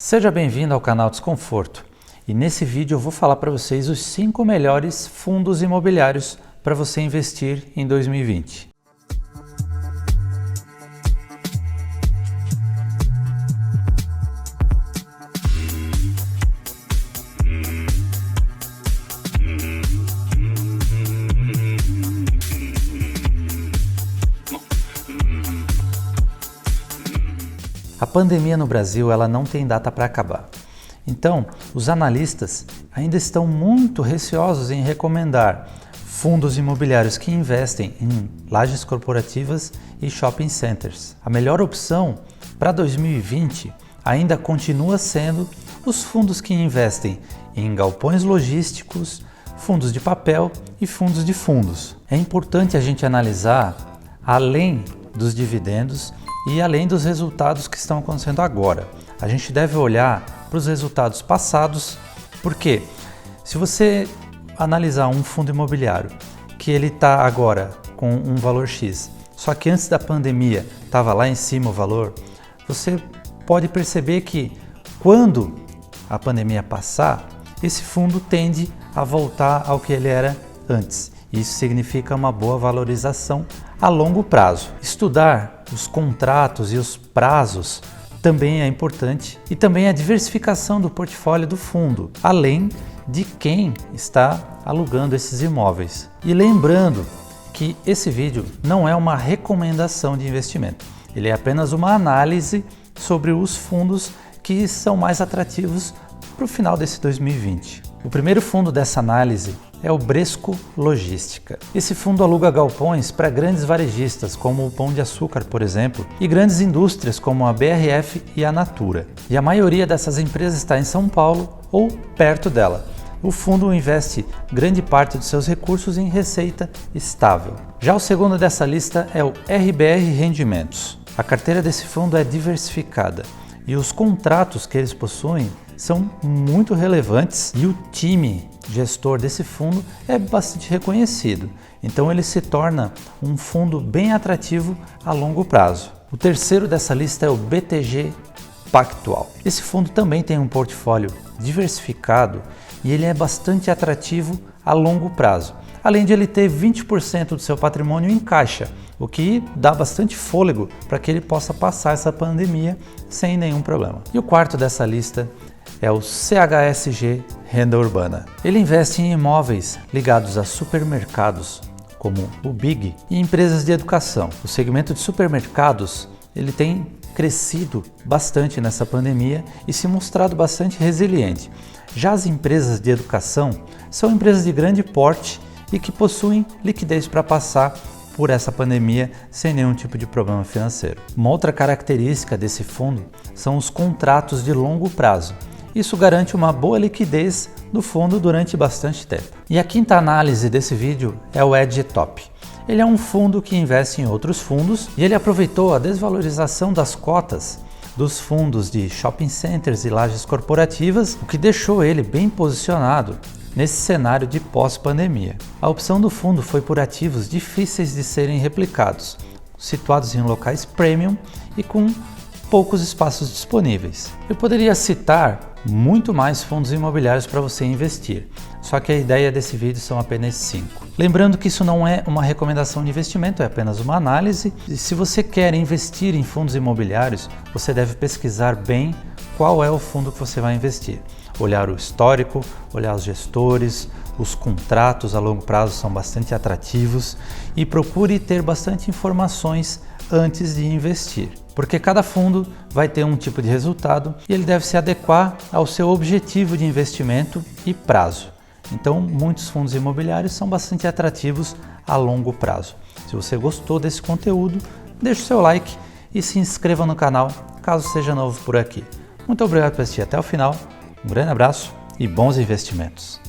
Seja bem-vindo ao canal Desconforto e nesse vídeo eu vou falar para vocês os 5 melhores fundos imobiliários para você investir em 2020. A pandemia no Brasil ela não tem data para acabar. Então, os analistas ainda estão muito receosos em recomendar fundos imobiliários que investem em lajes corporativas e shopping centers. A melhor opção para 2020 ainda continua sendo os fundos que investem em galpões logísticos, fundos de papel e fundos de fundos. É importante a gente analisar além dos dividendos e além dos resultados que estão acontecendo agora. A gente deve olhar para os resultados passados, porque se você analisar um fundo imobiliário que ele está agora com um valor X, só que antes da pandemia estava lá em cima o valor, você pode perceber que quando a pandemia passar, esse fundo tende a voltar ao que ele era antes. Isso significa uma boa valorização a longo prazo. Estudar os contratos e os prazos também é importante e também a diversificação do portfólio do fundo, além de quem está alugando esses imóveis. E lembrando que esse vídeo não é uma recomendação de investimento, ele é apenas uma análise sobre os fundos que são mais atrativos para o final desse 2020. O primeiro fundo dessa análise é o Bresco Logística. Esse fundo aluga galpões para grandes varejistas, como o Pão de Açúcar, por exemplo, e grandes indústrias como a BRF e a Natura. E a maioria dessas empresas está em São Paulo ou perto dela. O fundo investe grande parte dos seus recursos em receita estável. Já o segundo dessa lista é o RBR Rendimentos. A carteira desse fundo é diversificada e os contratos que eles possuem são muito relevantes e o time gestor desse fundo é bastante reconhecido. Então ele se torna um fundo bem atrativo a longo prazo. O terceiro dessa lista é o BTG Pactual. Esse fundo também tem um portfólio diversificado e ele é bastante atrativo a longo prazo. Além de ele ter 20% do seu patrimônio em caixa, o que dá bastante fôlego para que ele possa passar essa pandemia sem nenhum problema. E o quarto dessa lista é o CHSG Renda Urbana. Ele investe em imóveis ligados a supermercados, como o Big, e empresas de educação. O segmento de supermercados ele tem crescido bastante nessa pandemia e se mostrado bastante resiliente. Já as empresas de educação são empresas de grande porte e que possuem liquidez para passar por essa pandemia sem nenhum tipo de problema financeiro. Uma outra característica desse fundo são os contratos de longo prazo. Isso garante uma boa liquidez do fundo durante bastante tempo. E a quinta análise desse vídeo é o EdgeTop. Ele é um fundo que investe em outros fundos e ele aproveitou a desvalorização das cotas dos fundos de shopping centers e lajes corporativas, o que deixou ele bem posicionado nesse cenário de pós-pandemia. A opção do fundo foi por ativos difíceis de serem replicados, situados em locais premium e com poucos espaços disponíveis. Eu poderia citar muito mais fundos imobiliários para você investir, só que a ideia desse vídeo são apenas 5. Lembrando que isso não é uma recomendação de investimento, é apenas uma análise. E se você quer investir em fundos imobiliários, você deve pesquisar bem qual é o fundo que você vai investir. Olhar o histórico, olhar os gestores, os contratos a longo prazo são bastante atrativos e procure ter bastante informações antes de investir, porque cada fundo vai ter um tipo de resultado e ele deve se adequar ao seu objetivo de investimento e prazo. Então, muitos fundos imobiliários são bastante atrativos a longo prazo. Se você gostou desse conteúdo, deixe o seu like e se inscreva no canal caso seja novo por aqui. Muito obrigado por assistir até o final, um grande abraço e bons investimentos!